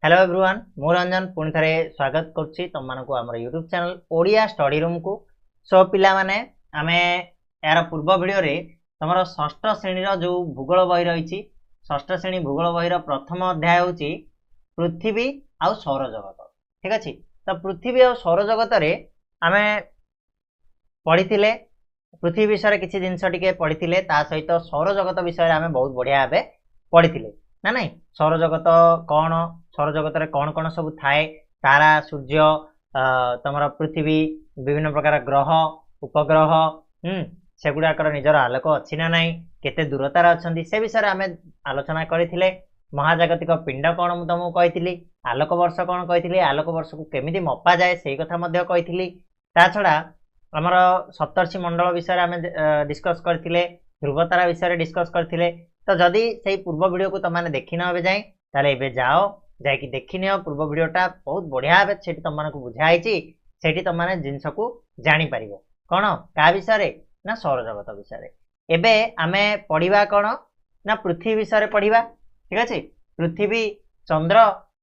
Hello everyone मु रंजन पुणी थे स्वागत करुच्ची तुम मानक आम YouTube channel Odia study room को। सो पिला माने आमे यार पूर्व वीडियो रे तुम षष्ठ श्रेणी जो भूगोल बही रही षष्ठ श्रेणी भूगोल बही प्रथम अध्याय होची पृथ्वी आउ सौर जगत। ठीक अच्छे तो पृथ्वी और सौर जगत रे आमे पढ़ी पृथ्वी विषय किसी जिनस टिके पढ़ी सहित सौर जगत विषय आमे बहुत बढ़िया भाव पढ़ी ना नहीं। सौर जगत कौन सौर जगत रे कौन कौन सब थाए तारा सूर्य तुम पृथ्वी विभिन्न प्रकार ग्रह उपग्रह सेगुड़ाकर निजर आलोक अच्छी ना नाई केते दूरतार अच्छा से विषय आम आलोचना करते। महाजागतिक पिंड कौन मुझे तुमको कही आलोक वर्ष कौन कही आलोक वर्ष को केमी मपा जाए से कथा कही ता छड़ा आमर सप्तर्षि मंडल विषय आम डिस्कस करते ध्रुवतारा विषय डिस्कस करते। तो जदि से पूर्व वीडियो को तुमने देखी ना जाए ताले एबे जाओ जाकि देखी नियो पूर्व वीडियोटा बहुत बढ़िया भाव से तुम को बुझाई से तुमने जिनस को जापर कौन क्या विषय ना सौर जगत विषय। एबे आमे पढ़ा कौन ना पृथ्वी विषय पढ़ा। ठीक अच्छे पृथ्वी चंद्र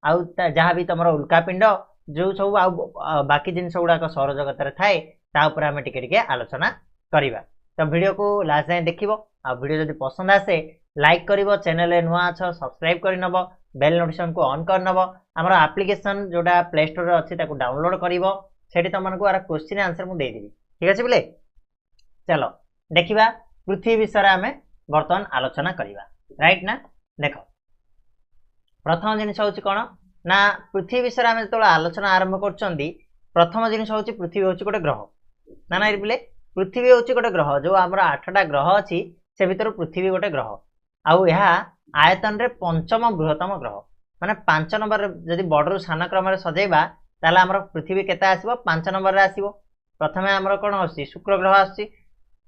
आउ जहाँ भी तुम उल्कापिंड जो सब बाकी जिनस गुड़ाक सौर जगत थाए तापर आम टिके आलोचना करवा। तो वीडियो को लास्ट जाए देख आ वीडियो जब पसंद आसे लाइक करिवो चैनल नुआ अच्छ सब्सक्राइब कर नब बेल नोटिफिकेशन को ऑन कर नब आमर एप्लिकेशन जोटा प्ले स्टोर रे अच्छी ताको डाउनलोड करिवो सेठी तुमको आर क्वेश्चन आंसर मुझे देदेवी। ठीक अच्छे बोले चलो देखिबा पृथ्वी विषय आम बर्तमान आलोचना करवा राइट ना। देख प्रथम जिनिस हूँ कौन ना पृथ्वी विषय आम जो आलोचना आरंभ कर प्रथम जिनिस हूँ पृथ्वी हूँ गोटे ग्रह ना ना बोले पृथ्वी हूँ गोटे ग्रह जो आम 8टा ग्रह अच्छी से भर पृथ्वी गोटे ग्रह आउ आयतन रे पंचम बृहत्तम ग्रह माने 5 नंबर जदि बड़रू सान क्रम सजेबा ताले आमर पृथ्वी केते आसीबो 5 नंबर रे आसीबो। प्रथमे आमर कोन आसी शुक्र ग्रह आसी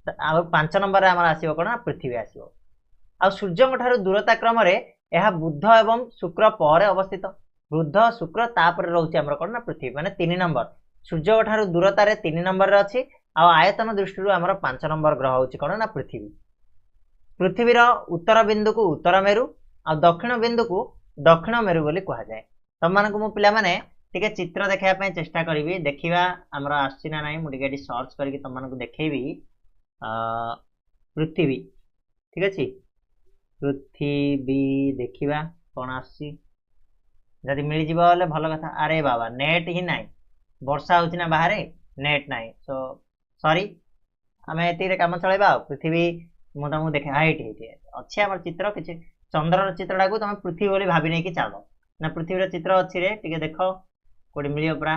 आ 5 नंबर रे आमर आसीबो कोन पृथ्वी आसीबो। आ सूर्य ठारू दूरता क्रम रे यह बुध एवं शुक्र पर अवस्थित बुध शुक्र तापर रहउची आमर कोन पृथ्वी माने 3 नंबर सूर्य ठारू दूरता रे 3 नंबर रे अछि आ आयतन दृष्टि आमर 5 नंबर ग्रह होची कोन ना पृथ्वी। पृथ्वीर उत्तर बिंदु को उत्तर मेरु और दक्षिण बिंदु को दक्षिण मेरु बोली कहा जाए। तुम मानक मु पिला माने टिके चित्र देखाया चेष्टा करी देखा आमर आसी ना ना मुझे सर्च करके तुम मानक देखेबी पृथ्वी। ठीक अच्छे पृथ्वी देखा कौन आसी जदि मिल जाए भल कथा। अरे बाबा नेट ही ना वर्षा होची ना बाहर नेट ना सो सॉरी आम ये कम चलेबा पृथ्वी मुझे तुमको देखे हाँ ये अच्छे आम चित्र किसी चंद्र चित्रटा को तुम पृथ्वी बोली भाभी नहीं कि चलो ना पृथ्वी चित्र अच्छी रे टिके देख कौटी मिल परा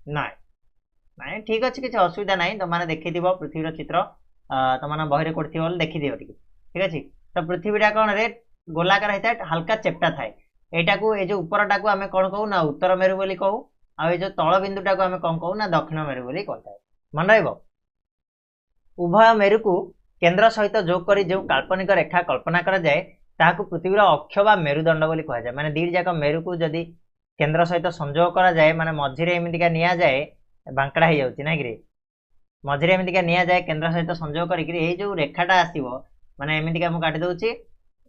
ना ना ठीक अच्छे किसी असुविधा ना तुमने देखी पृथ्वी चित्र तुम बही कौटी थी देखी दिव टे। ठीक अच्छे तो पृथ्वीटा कौन रे गोलाकार होता है हल्का चेप्टा थाए यहाँ को ये जो उपरटा को आम कौन कहू ना उत्तर मेरु बोली कहू आ जो तल बिंदुटा को आम कौन कहू ना दक्षिण मेरु बोली कहता है मन रहा। उभय मेरु को केंद्र सहित जोग करी जो काल्पनिक रेखा कल्पना करा जाए ताकू पृथ्वीर अक्ष बा मेरुदंड बोली कहा जाए। माने दीट जाक मेरु को जदि केंद्र सहित संजोग करा जाए माने मझिरे एमितिका निया जाए बांकड़ा हो जाउची ना कि मझिरे एमितिका निया जाए केंद्र सहित संजोग करी ए जो रेखाटा आसीबो माने एमितिका मु काटि दउची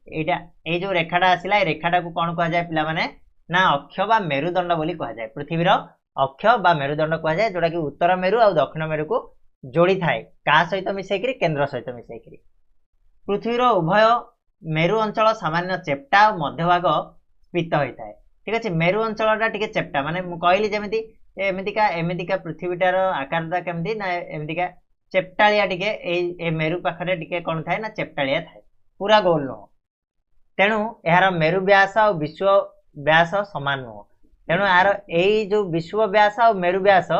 एटा ए जो रेखाटा आसिला ए रेखाटा को कोन कहा जाए पिला माने ना अक्ष बा मेरुदंड बोली कहा जाए। पृथ्वीर अक्ष बा मेरुदंड कहा जाए जोटा कि उत्तर मेरु और दक्षिण मेरु को जोड़ी थाए क्या सहित मिसेकरी केंद्र सहित मिसेकरी। पृथ्वीर उभय मेरु अंचल सामान्य चेप्टा और मध्यभाग स्फीत होता है। ठीक अच्छे मेरु अंचलटा टिके चेप्टा माने मु कहली जेमिति एमितिका एमितिका पृथ्वीटार आकारटा केमती ना एमितिका चेप्टालिया टिके ए मेरु पाखरे टिके कोन थाए ना चेप्टालिया थाए पूरा गोल नुह तेणु यार मेरु व्यास और विश्व व्यास समान नुह तेणु यार यही जो विश्व व्यास और मेरु व्यास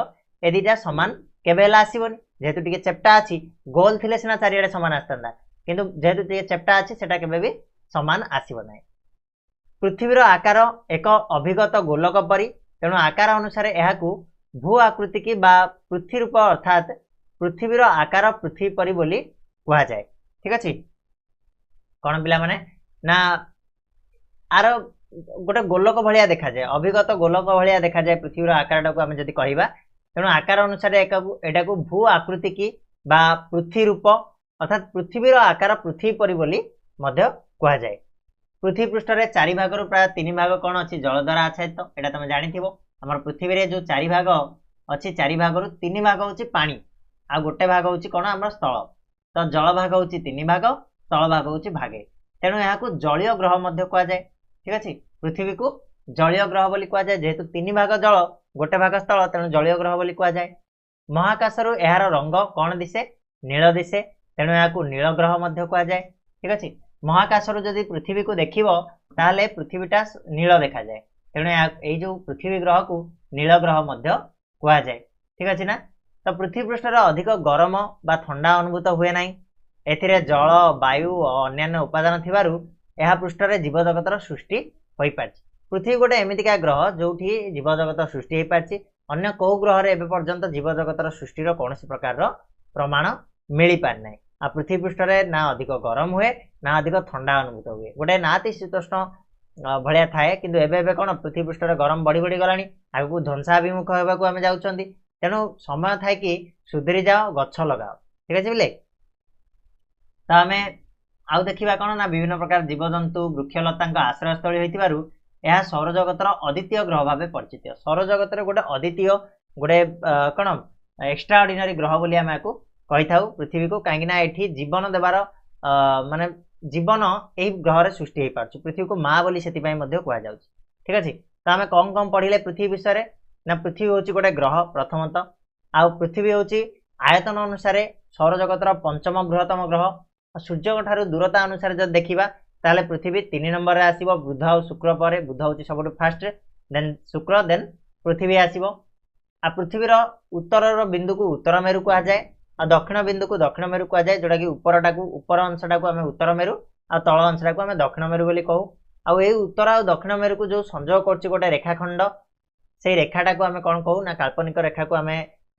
ए दुटा समान केबे आसबनी जेहेतु टिके चेप्टा अच्छी गोल थिले सिना चारिआडे समान आसता किंतु जेहेतु टिके चेप्टा अच्छी सेटा केबे भी समान आसीबो नाही। पृथ्वीर आकार एक अभिगत गोलक परी तेणु आकार अनुसार यहाकू भू आकृति की बा पृथ्वी रूप अर्थात पृथ्वीर आकार पृथ्वी परी बोली कहा जाए। ठीक अच्छे कौन पिला माने ना आर गोटे गोलक भलिया देखा जाए अभिगत गोलक भलिया देखा जाए पृथ्वीर आकारटा को आम जदि कहबा तेणु आकार अनुसार एटा को भू आकृति की बा पृथ्वी रूप अर्थात पृथ्वीर आकार पृथ्वी परी बोली मध्य कहा जाए। पृथ्वी पृष्ठ रे 4 भाग रु प्राय 3 भाग कौन अच्छी जल द्वारा आच्छादित एटा तुम जानिथिबो हमर पृथ्वी रे जो 4 भाग अच्छी 4 भाग रु 3 भाग होची पानी आ गोटे भाग होची कोन हमर स्थल तो जल भाग होची 3 भाग स्थल भाग होची भागे तेणु यहाँ को जलीय ग्रह मध्य कहा जाए ठीक अच्छे पृथ्वी को जलीय ग्रह बोली कहा जाए जेहेतु 3 भाग जल गोटे भाग स्थल तेणु जलीय ग्रह बोली कहा जाए महाकाश रु यार रंग कौन दिसे नील दिसे तेणु यहाँ को नील ग्रह मध्य कहा जाए ठीक अच्छे महाकाश रु जदि पृथ्वी को देखिबो ताले पृथ्वीटा नील देखा जाए तेणु ये जो पृथ्वी ग्रह को नील ग्रह मध्य कहा जाए ठीक अच्छे ना तो पृथ्वी पृष्ठ अधिक गरम बा ठंडा अनुभूत हुए ना एथिरे जल वायु और अन्य उपादान थिबारु यह पृष्ठ रे जीव जगतर सृष्टि होई पारछि पृथ्वी गोटे एमितिका ग्रह जोठी जीव जगत सृष्टि होई पारछि अन्य को ग्रह रे एबे पर्यंत जीव जगतर सृष्टिर कौनसी प्रकार प्रमाण मिली पार नै आ पृथ्वी पृष्ठ रे ना अधिक गरम हुए ना अधिक ठंडा अनुभूत हुए गोटे नातिशीतोष्ण भलिया थाए किंतु एबे एबे कोन पृथ्वी पृष्ठ रे गरम बढ़ी बढ़ी गलानी आगु ध्वंसाभिमुख हेबाकू आमे जाउछंदी तेणु समय थाए कि सुधरी जाओ गछ लगाओ ठीक अछि बिले तो आमे आउ देखिबा कोन ना विभिन्न प्रकार जीवजंतु वृक्षलतांक आश्रयस्थली होइतिबारु यह सौरजगतर अद्वितीय ग्रह भाव परिचित सौरजगतर गोटे अद्वितीय गोटे कौन एक्स्ट्रा ऑर्डिनरी ग्रह बोली आम को कही था पृथ्वी को कहीं एठी जीवन देवार माने जीवन यही ग्रह रे सृष्टि हो पार्छ पृथ्वी को माँ बोली से कह जा ठीक अच्छे तो आम कौन कौन पढ़ले पृथ्वी विषय ना पृथ्वी हूँ गोटे ग्रह प्रथमतः आ पृथ्वी हूँ आयतन अनुसार सौरजगतर पंचम बृहत्तम ग्रह सूर्य ठारू दूरता अनुसार जब देखा ताले पृथ्वी 3 नंबर रे आसीबो बुध और शुक्र पर बुध होची सबटु फास्ट देन शुक्र देन पृथ्वी आसीबो आ पृथ्वीर उत्तर बिंदु को उत्तर मेरु कहा जाए आ दक्षिण बिंदु को दक्षिण मेरु कहा जाए जोटा कि ऊपर अंशटा को आमे उत्तर मेरु आ तळ अंशटा को आमे दक्षिण मेरु बोली कहू आ ए उत्तर आ दक्षिण मेरु को जो संयोग करछि गोटे रेखाखंड से रेखाटा को आमे कोन कहू ना काल्पनिक रेखा को आमे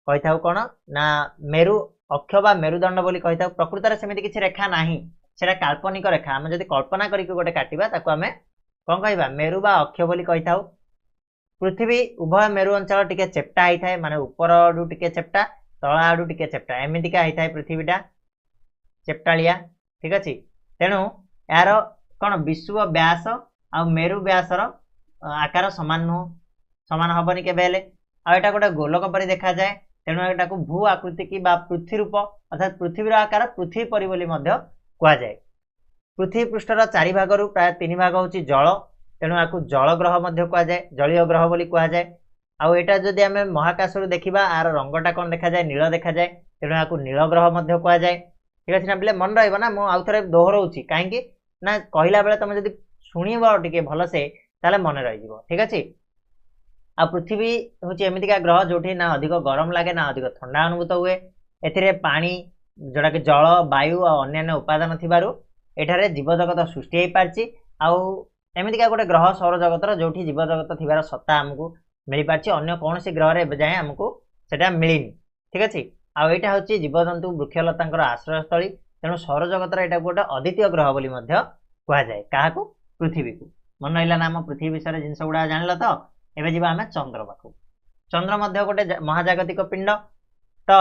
कहि थाउ कोन ना मेरु अक्ष बा मेरुदंड बोली कहि थाउ प्रकृत रे सेमिति किछि रेखा नाही सेटा काल्पनिक रेखा आम जदि कल्पना करके गोटे काटिबा ताको आमे कोन कहबा मेरु बा अक्ष बोली कहि थाउ पृथ्वी उभय मेरु अंचल टिके चेप्टा आइ थाए माने ऊपर आडू टिके चेप्टा तळा आडू टिके चेप्टा एमितिका आइ थाए पृथ्वीटा चेप्टालिया ठीक अछि तेनु यार कोन विश्व व्यास आ मेरु व्यासर आकार समान नो समान हबनी के बेले आ एटा गोटे गोलक परि देखा जाए तेनु एटा को भू आकृति की बा पृथ्वी रूप अर्थात पृथ्वीर आकार पृथ्वी परि बोली मध्य कहा जाए पृथ्वी पृष्ठर 4 भाग रु प्राय 3 भाग होची जल तेणु या जल ग्रह मध्य कहा जाए जलीय ग्रह बोली कहा जाए आउ एटा जदि आमे महाकाश रु देखिबा आर रंगटा कोन देखा जाए नील देखा जाए तेणु या नील ग्रह मध्य कहा जाए ठीक अछि ना बिले मन रहइबो ना मु आउ थरे दोहरौची काहे कि ना कहिला बेले तमे जदि सुनिबो टिके भलो से ताले मन रहि जिवो ठीक अछि आ पृथ्वी होची एमितिका ग्रह जोठी ना अधिक गरम लागे ना अधिक ठंडा अनुभूत हुए एथिरे पानी जोड़ा कि जल वायु और अन्य उपादान थिबारु एठारे जीव जगत सृष्टि हो पारछि आउ एमितिका गोटे ग्रह सौर जगतर जोठी जीव जगत थिबार सत्ता हमको मिल पारछि अन्य कोनोसी ग्रह रे जाए हमको सेटा मिलिनी ठीक अछि आउ एटा होछि जीवजंतु वृक्षलतांकर आश्रयस्थली तेणु सौर जगतर एटा गोटे अद्वितीय ग्रह बोली मध्य कहा जाए काहाकू पृथ्वी को मन रहिला नाम पृथ्वी विषय जिनस गुडा जानल तो एबे जीवा आमे चंद्र पाखु चंद्र मध्य गोटे महाजागतिक पिंड तो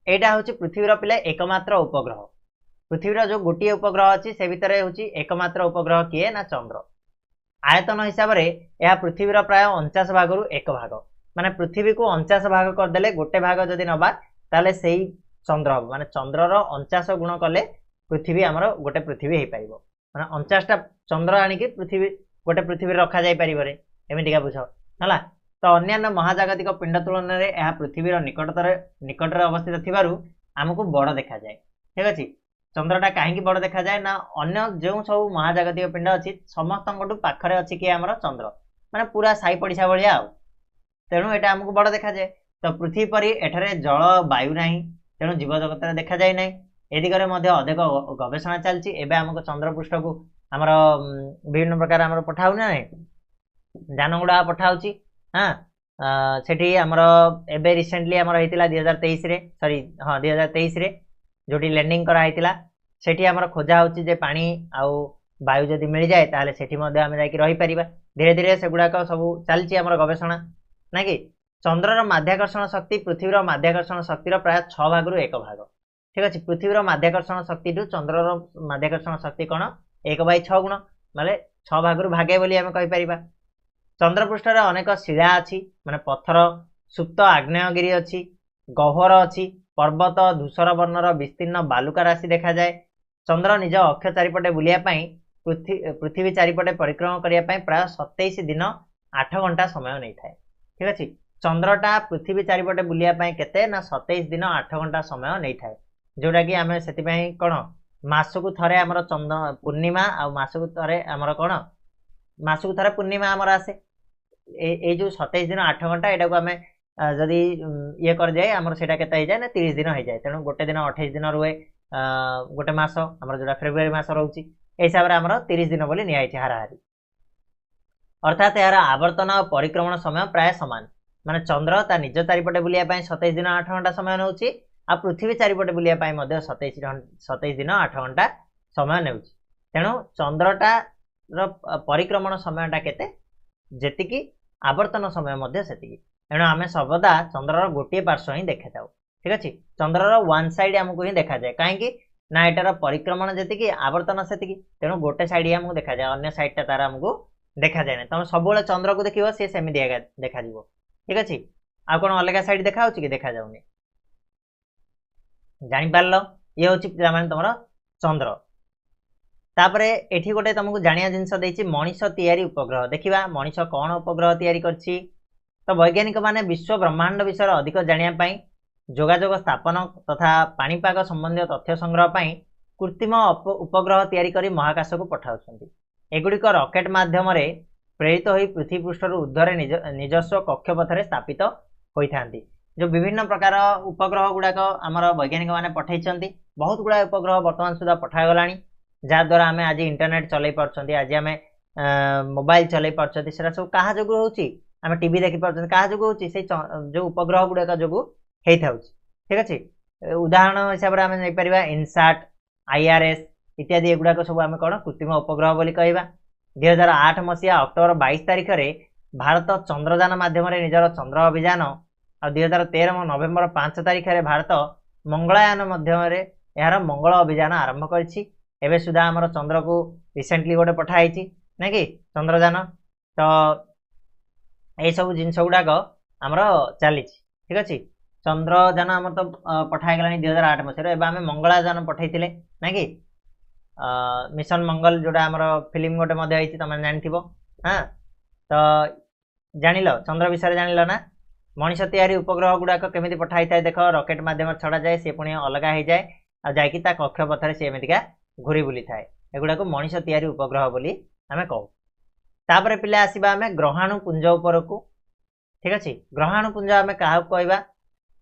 एटा होछि पृथ्वीर पिले एकमात्र उपग्रह पृथ्वीर जो गोटे उपग्रह अच्छी से भितर होछि एकमात्र उपग्रह किए ना चंद्र आयतन हिसाब रे यह पृथ्वीर प्राय 49 भाग रु 1 भाग माने पृथ्वी को 49 भाग कर देले गोटे भाग जदि नबा ताले सेही चंद्र माने चंद्रर 49 गुण कले पृथ्वी हमर गोटे पृथ्वी हे पाइबो माने 49 टा चंद्र आनी कि पृथ्वी गोटे पृथ्वी रखा जाय परिबो रे एमितिका बुझ हला तो अन्य महाजागतिक पिंड तुलन में यह पृथ्वीर निकटर अवस्थित थिबारु आमको बड़ देखा जाए ठीक अच्छे चंद्रटा कहीं बड़ देखा जाए ना अन्य जो सब महाजागतिक पिंड अच्छी समस्त पाखरे अच्छी किए आमर चंद्र माने पूरा साई पड़िशा भाया तेणु यहाँ आमको बड़ देखा जाए तो पृथ्वी परी एठारे जल वायु ना तेणु जीव जगत देखा जाए ना ए दिगरे अधिक गवेषणा चलती एवं आमको चंद्रपृष्ठ को आमर विभिन्न प्रकार आमर पठाऊ ना जान गुड़ा पठाऊँगी हाँ सेठी आमर एबे रिसेंटली आमर होइतिला 2023 रे सॉरी हाँ 2023 रे जोटी लैंडिंग करा होइतिला सेठी आमर खोजा होची जे पानी आउ वायु जदि मिल जाए ताले सेठी मध्ये आमे जाई रही परिबा धीरे धीरे सेगुडा को सब चलची आमर गवेषणा ना कि चंद्रर माध्याकर्षण शक्ति पृथ्वीर माध्याकर्षण शक्तिर प्राय 6 भाग रु 1 भाग ठीक अछि पृथ्वीर माध्याकर्षण शक्ति टू चंद्रर माध्याकर्षण शक्ति कोन 1/6 गुण माने 6 भागरु भागे बोली आमे कहि परिबा। चंद्रपृष्ठ रे अनेक शिला अछि माने पत्थर सुप्त आग्नेयगिरी अछि गह्वर अछि पर्वत धूसर वर्णर विस्तीर्ण बालुका राशि देखा जाए। चंद्र निज अक्ष चारिपटे बुलिया पई पृथ्वी चारिपटे परिक्रमा करिया पई प्राय 27 दिन 8 घंटा समय नै थाए। ठीक अछि चंद्रटा पृथ्वी चारिपटे बुलिया पई केते ना 27 दिन 8 घंटा समय नै थाए जोटा कि आमे सेति पई कोन मासकु थरे हमर चंद्र पूर्णिमा आ मासकु थरे हमर कोन मासकु थरे पूर्णिमा हमर आसे ए जो 27 दिन 8 घंटा एटा को आमे जदि ये कर जाए हमर सेटा केते हो जाए ना 30 दिन हो जाए तेनु गोटे दिन 28 दिन रुए गोटे मास हमर जोटा फेब्रुआरी मास रहउची ए हिसाब रे हमर 30 दिन बोली नियाइछि हाराहारी अर्थात यार आवर्तन और परिक्रमण समय प्राय समान माने चंद्र ता निज चारिपटे बुलिया पई 27 दिन 8 घंटा समय नउची आ पृथ्वी चारिपटे बुलिया पई मध्ये 27 दिन 8 घंटा समय नेउची तेनु चंद्रटा रो परिक्रमण समयटा केते जेतिकी आवर्तन समय मध्ये सेतिकी तेनु आमे सर्वदा चंद्रर गोटे पार्श्व ही देखा जाऊ। ठीक अछि चंद्रर वन साइड हमकु ही देखा जाए काहे कि ना एटार परिक्रमण जेतिकी आवर्तन सेतिकी तेनु गोटे साइड ही हमकु देखा जाए अन्य साइड ता तार हमकु देखा जाए तमे सब बेले चंद्र को देखिबो से सेमि देखा दिबो। ठीक अछि आ कोन अलगा साइड देखा होची कि देखा जाउनी जानि पारलो ये होची पिला माने तमरो चंद्र तापरे एठी गोटे तुमको जानिया जिंस देछि मनीष तयारी उपग्रह देखिबा मनीष कोन उपग्रह तयारी करछि तो वैज्ञानिक माने विश्व ब्रह्मांड विषय अधिक जानिया पई जोगाजोग स्थापन तथा पाणीपाग संबंधी तथ्य संग्रह पई कृत्रिम उपग्रह तयारी करी महाकाश को पठाउछन्ती एगुड़िक रॉकेट माध्यम रे प्रेरित होई पृथ्वी पृष्ठर ऊर्ध्वरे निजस्व कक्षपथरे स्थापित होइथांती जो विभिन्न प्रकार उपग्रह गुड़ाक आमर वैज्ञानिक माने पठाइछन्ती बहुत गुड़ा उपग्रह वर्तमान सुधा पठा गलानी जा द्वारा आमे आज इंटरनेट चलै पारछन्ती आज आमे मोबाइल चलै पारछन्ती सेरा सब काहा जोगु होउची आमे टीवी देखि पारछन्ती काहा जोगु होउची से जो उपग्रह गुड़ाक जोगु हेइ थाउची। ठीक अछि उदाहरण हिसाब रे आमे नै परिबा इनसैट आईआरएस इत्यादि एगुड़ाक सब आमे कोन कृत्रिम उपग्रह बोली कहबा। 2008 मसिया अक्टोबर 22 तारिख रे भारत चंद्रयान माध्यम रे निजर चंद्र अभियान और 2013 नवेम्बर 5 तारिख रे भारत मंगलयान माध्यम रे यार मंगल अभियान आरंभ करछि एबे सुधा हमर चंद्र को रिसेंटली गोटे पठाइछि नै कि चंद्रयान तो ए सब जिंस गुड़ाक हमर चलीछि। ठीक अछि चंद्रयान हमर तो पठाइ गलानी 2008 मसिया एबे हमें मंगलयान पठाइथिले नै कि मिशन मंगल जोड़ा हमर फिल्म गोटे मध्ये आइछि तमे जानिथिबो हां तो जानिलो चंद्र विषय जानिलो ना मनीष तयारी उपग्रह गुड़ाक केमिति पठाई थाए देख रॉकेट माध्यम छड़ा जाए से पुणी अलगा हो जाए आ जाइकी ता कक्षपथरे से एमितिका घुरी बुली थाए एगुड़ा को मनीष तयारी उपग्रह बोली आमे कहू। तापरे पिला आसीबा आमे ग्रहाणु पुंज ऊपर को। ठीक अछि ग्रहाणु पुंज आमे काहा कहबा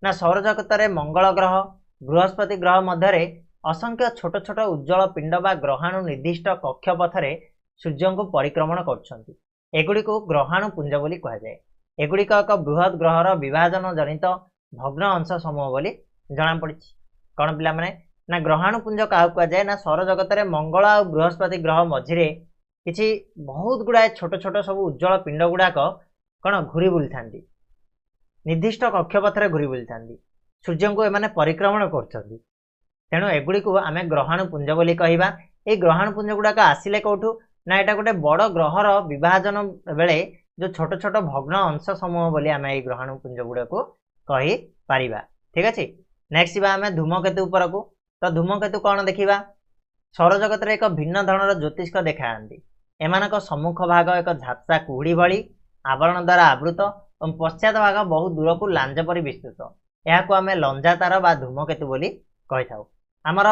ना सौरजगत रे मंगल ग्रह बृहस्पति ग्रह मध्य रे असंख्य छोट छोट उज्जवल पिंड बा ग्रहाणु निर्दिष्ट कक्षपथरे सूर्य को परिक्रमण करछन्ती एगुड़ी को ग्रहाणु पुंज बोली कहा जाए। एगुड़िक एक बृहत ग्रहर विभाजन जनित भग्न अंश समूह बोली जना पड़ी कौन पिला माने ना ग्रहाणु पुंज क्या कहा जाए ना सौरजगत रे मंगल और बृहस्पति ग्रह मझिरे किछि बहुत गुड़ाए छोट छोट सब उज्जवल पिंड गुड़ाक कौन घूरी बुली थांती निर्दिष्ट कक्षपथरे घूरी बुली थांती सूर्य को एमाने परिक्रमण करछन्ती तेणु एगुड़ी को आमे ग्रहाणु पुंज बोली कहबा। ए ग्रहाणु पुंज गुड़ाक आसिले कोठू ना एटा गोटे बड़ ग्रहर विभाजन बेले जो छोट छोट भग्न अंश समूह बोली आमे ए ग्रहाणु पुंज गुड़ा को कहि पारिबा। ठीक अछि नेक्स्ट बा आमे धूमकेतु ऊपर को तो धूमकेतु कौन देखिबा सौरजगत रे एक भिन्न धरणर ज्योतिष्क देखायांती एमानक सम्मुख भाग एक झाप्सा कुहुड़ी भली आवरण द्वारा आवृत और पश्चात भाग बहुत दूर को लांज परि विस्तृत या को आमे लंजा तार बा धूमकेतु बोली कहि थाउ। हमर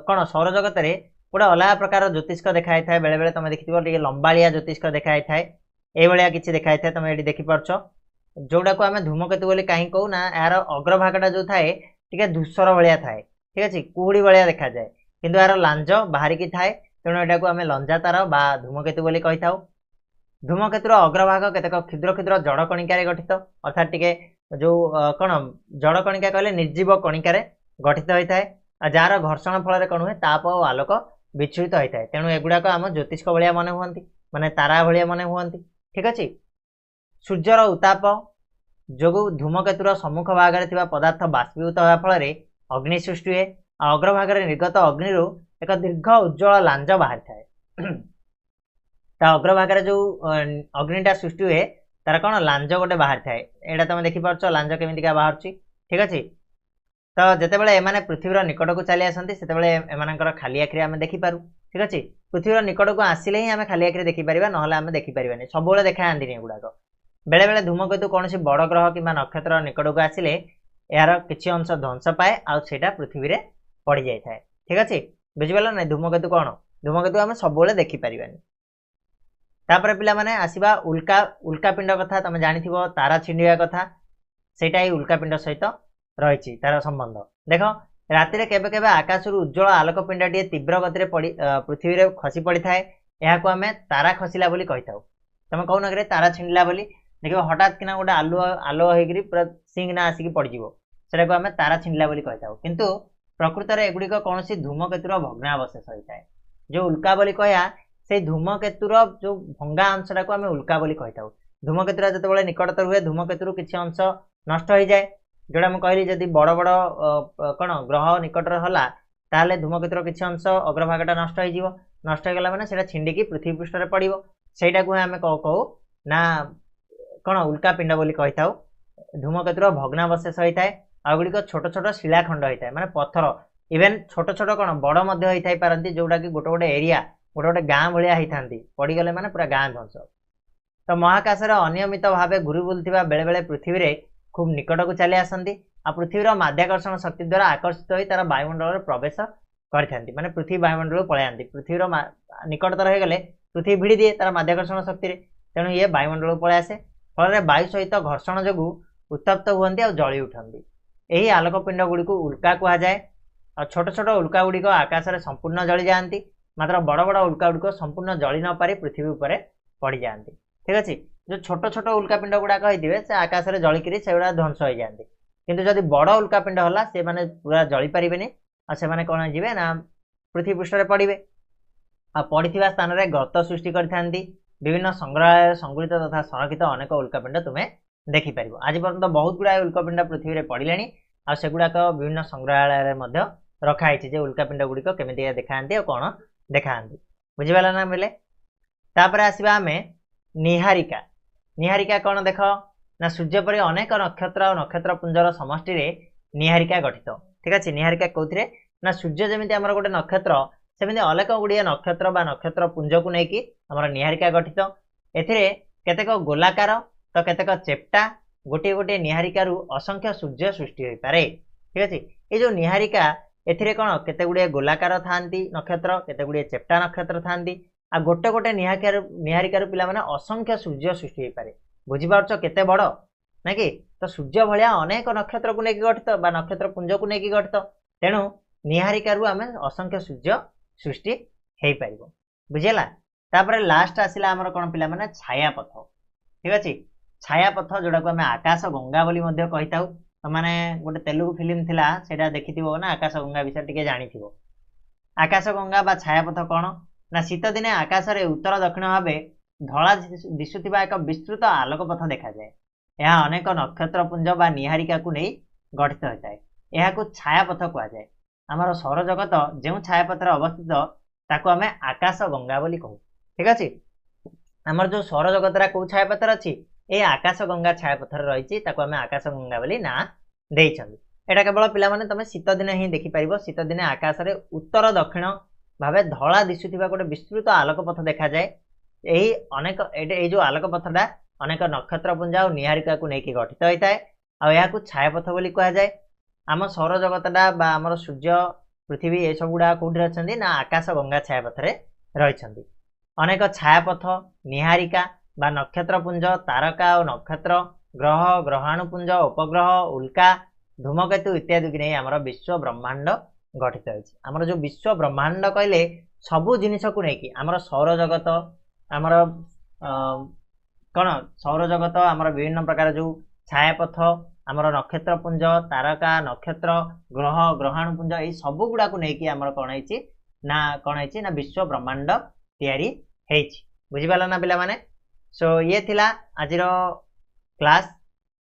कोन सौरजगत रे गोटे अलग प्रकार ज्योतिष्क देखाई थाए बेले बेले तमे देखिथिबो टिके लंबालिया ज्योतिष्क देखाई थाए ए भलिया किछि देखाई थाए तमे एडी देखि परछो जोडा को आमे धूमकेतु बोली काहे कहू ना यार अग्रभागटा जो थाए टिके धूसर भलिया थाए। ठीक अछि कुहुड़ी भलिया देखा जाए किंतु यार लांज बाहरी की थाए तेणु एटा को आमे लंजा तार बा धूमकेतु बोली कहि थाउ। धूमकेतुर अग्रभाग केतेक क्षुद्र क्षुद्र जड़ कणिकारे गठित अर्थात टिके जो कोन जड़ कणिका कहले निर्जीव कणिकारे गठित होई थाए आ जार घर्षण फल कौन हुए ताप और आलोक विच्छुरित होता है तेणु एगुड़ाक आम ज्योतिष्क भाया मन हुंती माने तारा भाया मन हुंती। ठीक अच्छे सूर्यर उत्ताप जोगु धूमकेतुर सम्मुख भाग में पदार्थ बाष्पीभूत होगा फल अग्नि सृष्टि हुए अग्रभाग निर्गत अग्नि एक दीर्घ उज्ज्वल लांज बाहरी थाए ता अग्रभाग जो अग्निटा सृष्टि हुए तार कौन लांज गोटे बाहर थाए यहाँ तुम देखिपार लांज केमिका बाहर ठीक अच्छे तो जितेबाला एमाने पृथ्वीर निकट को चली आसती से एमानकर खाली आखिरी आम देखिपारू ठीक अच्छे पृथ्वीर निकट को आसिले ही आम खाली आखिरी देखिपार ना आम देखिपारे सब देखा एगुड़ाक बेले बेले धूमकेतु कौन बड़ ग्रह कि नक्षत्र निकट को आसिले यार किसी अंश ध्वंस पाए आटा पृथ्वी में पड़ जाए ठीक अच्छे बुझिपार ना धूमकेतु कौन धूमकेतु आम सब देखिपार तापर पिला माने आसीबा उल्का उल्कापिंड कथा तुम जानी तारा छिंडिया कथा सेटा ही उल्कापिंड सहित रही तार संबंध देख राति केबे केबे आकाश उज्जवल आलोकपिंडटी तीव्र गति पृथ्वी में खसी पड़ी थाए यहाँ आम तारा खसला बोली कही था तुम कहून कि तारा छिंडला बोली देख हठात किना गोटे आलुआ आलुआ होकर पूरा सिंह ना आसिक पड़ज से आम तारा छिंडला बोली कही था किंतु प्रकृत में एगुड़िक कौन धूमकेतुर भग्नावशेष होता है जो उल्का बोली कहया से धूमकेतुर जो भंगा अंशटा को आम उल्का बोली कही था धूमकेतुरा जो निकटतर हुए धूमकेतुर किसी अंश नष्ट हो जाए जोड़ा मुझे कहली जदि बड़ बड़ कौन ग्रह निकटर है ताले धूमकेतुर किसी अंश अग्रभागटा नष्ट हो नष्ट हो गला माने छिंडिकी पृथ्वी पृष्ठ में पड़ो सेटा को आम कहू ना कौन उल्कापिंड बोली कही था धूमकेतुर भग्नावशेष होता है आगुड़िक छोट छोट शिलाखंड होता है माने पत्थर इवेन छोट छोट कौन बड़ होता पारती जोटा कि गोटे गोटे एरिया गोटे गोटे गाँ भाया होता पड़गले माने पूरा गाँ ध्वंस तो महाकाश अनियमित भाव घूरी बुलूवा बेले बेले पृथ्वी में खूब निकट को चली आसती आ पृथ्वीर माध्याकर्षण शक्ति द्वारा आकर्षित हो तार वायुमंडल में प्रवेश करते माने पृथ्वी वायुमंडल पलैती पृथ्वीर निकटतर हो गले पृथ्वी भिड़ी दिए तार माध्याकर्षण शक्ति तेणु ये वायुमंडल पलि आसे फल वायु सहित घर्षण जो उत्तप्त हुंती और जली उठती यही आलोकपिंड गुड़ी को उल्का कहुए और छोट छोट उल्का गुड़िक आकाश में संपूर्ण जली जाती मात्र बड़ बड़ उल्का गुड़िक संपूर्ण जली न पारि पृथ्वी उपर पड़ जाती ठीक अच्छे जो छोट छोट उल्कापिंड गुड़ाक होते से आकाश में जलिकी से गुड़ा ध्वंस हो जाती किंतु जदि बड़ उल्कापिंड है से माने पूरा जली पारे और से माने कौन जी ना पृथ्वी पृष्ठ में पड़े आ पड़ा स्थान में गर्त सृष्टि करती विभिन्न संग्रहालय संगृहित तथा संरक्षित अनेक उल्कापिंड तुम्हें देखिपर आज पर्यटन बहुत गुड़ाए उल्कापिंड पृथ्वी में पड़े आ सेगुड़ाक विभिन्न संग्रहालय रखाई उल्कापिंड गुड़िक केमी देखा और कौन देखा बुझीपारा ना बोले तापर आसवा आम निहारिका निहारिका कौन देख ना सूर्य पर अनेक नक्षत्र और नक्षत्रपुंजर समष्टि निहारिका गठित ठीक अच्छे निहारिका कौन ना सूर्य जमी आम गोटे नक्षत्र सेमती अनेक गुड़िया नक्षत्र बा नक्षत्रपुंज को लेकिन आम निहारिका गठित एतेक गोलाकार तो केतेक चेप्टा गोटे गोटे निहारिकारु असंख्य सूर्य सृष्टि हो पारे ठीक अच्छे ये जो निहारिका एथिरे कौन केते गुड़िया गोलाकार थांती नक्षत्र केते गुड़िया चेप्टा नक्षत्र थांती आ गोटे गोटे निहारिकार पिला माने असंख्य सूर्य सृष्टि हो पारे बुझीपार केते बड़ ना कि तो सूर्य भाया अनेक नक्षत्र को लेकिन गठित बा नक्षत्रपुंज को लेकिन गठित तेणु निहारिकारु आम असंख्य सूर्य सृष्टि हो पार बुझेगा तापर लास्ट आसला आमर कौन पिला माने छायापथ ठीक अच्छे छायापथ जोड़ा को आम आकाश गंगा बोली कही था मैंने गोटे तेलुगु फिल्म थिला सेटा देखि ना आकाश गंगा विषय टिके जानी आकाश गंगा बा छायापथ कौन ना शीत दिने आकाश रे उत्तर दक्षिण भाव धला दिशुवा एक विस्तृत आलोक पथ देखा जाए यह अनेक नक्षत्रपुंज बा निहारिका को नहीं गठित होता है यह छायापथ कहुए आमर सौरजगत जो छायापथ अवस्थित ताको आम आकाश गंगा बोली कहू ठीक अच्छे आमर जो सौरजगतरा कौ छायापथर अच्छी ये आकाश गंगा छायापथर रही आम आकाश गंगा बोली ना देइछन एटा केवल पिला तुम शीत दिन ही देखिपर शीत दिन आकाश रे उत्तर दक्षिण भाव धला दिशुवा गोटे विस्तृत आलोक पथ देखा जाए यही अनेक ये जो आलोक पथटा अनेक नक्षत्रपुंज और निहारिका को लेकिन गठित होता है और यह छायापथ बोली कहुए आम सौरजगतटा आमर सूर्य पृथ्वी ये सब गुड़ा कौटी अच्छा ना आकाश गंगा छायापथ रही अनेक छायापथ निहारिका बा नक्षत्रपुंज तारका और नक्षत्र ग्रह ग्रहाणुपुंज उपग्रह उल्का धूमकेतु इत्यादि की नहीं आमर विश्व ब्रह्मांड गठित होती आमर जो विश्व ब्रह्मांड कहले सबू जिनिस को लेकिन आमर सौरजगत आमर कौन सौरजगत आमर विभिन्न प्रकार जो छायापथ आमर नक्षत्रपुंज तारका नक्षत्र ग्रह ग्रहाणुपुंज ये सब गुड़ा को लेकिन आमर कौन है ना विश्व ब्रह्मांड तैयारी बुझीपारा ना पिला माने सो ये थिला आजिर क्लास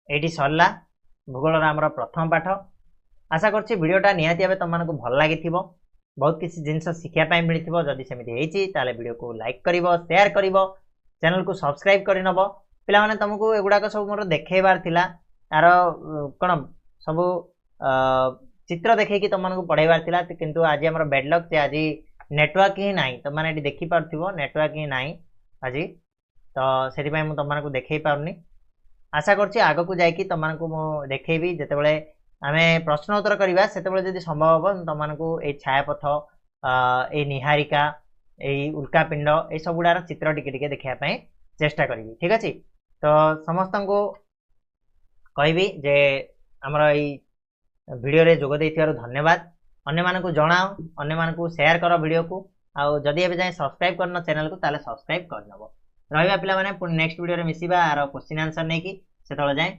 एटी सरला भूगोल आमर प्रथम पाठ आशा करछि वीडियोटा निहाती भाव तुम भल लगी बहुत किसी जिनस शिखिया पाई मिलिथिबो जदि सेमिति हेइची ताले वीडियो को लाइक करिवो शेयर करिवो चैनल को सब्सक्राइब करि नबो पिला माने तुमको एगुडा को सब मोर देखैबार थिला तार कोन सब चित्र देखै कि तुमन को पढैबार थिला किंतु आज हमर बैड लक जे आज नेटवर्क ही नाही त माने देखि पारथिबो नेटवर्क ही नाही आज तो सेति पय मु तुमन को देखै पाउनी आशा करछि आगो को जाय कि तुमन को मु देखैबी जते बेले आमे प्रश्न उत्तर करिबा सेते बेले जदि संभव हो तुमन को ए छायापथ ए निहारिका ए उल्कापिंड ए सबुडार चित्र टिके टिके देखिया पय चेष्टा करिबी ठीक अछि तो समस्त को कहबी जे हमर ए वीडियो रे जोग देथियार धन्यवाद अन्य मान को जणाओ अन्य मान को शेयर करो वीडियो को आउ जदि एबे जाय सब्सक्राइब करन चैनल को ताले सब्सक्राइब कर नबो रहबा पिला माने पुनी नेक्स्ट वीडियो रे मिसिबा आरो क्वेश्चन आंसर नै कि सेतळे जाय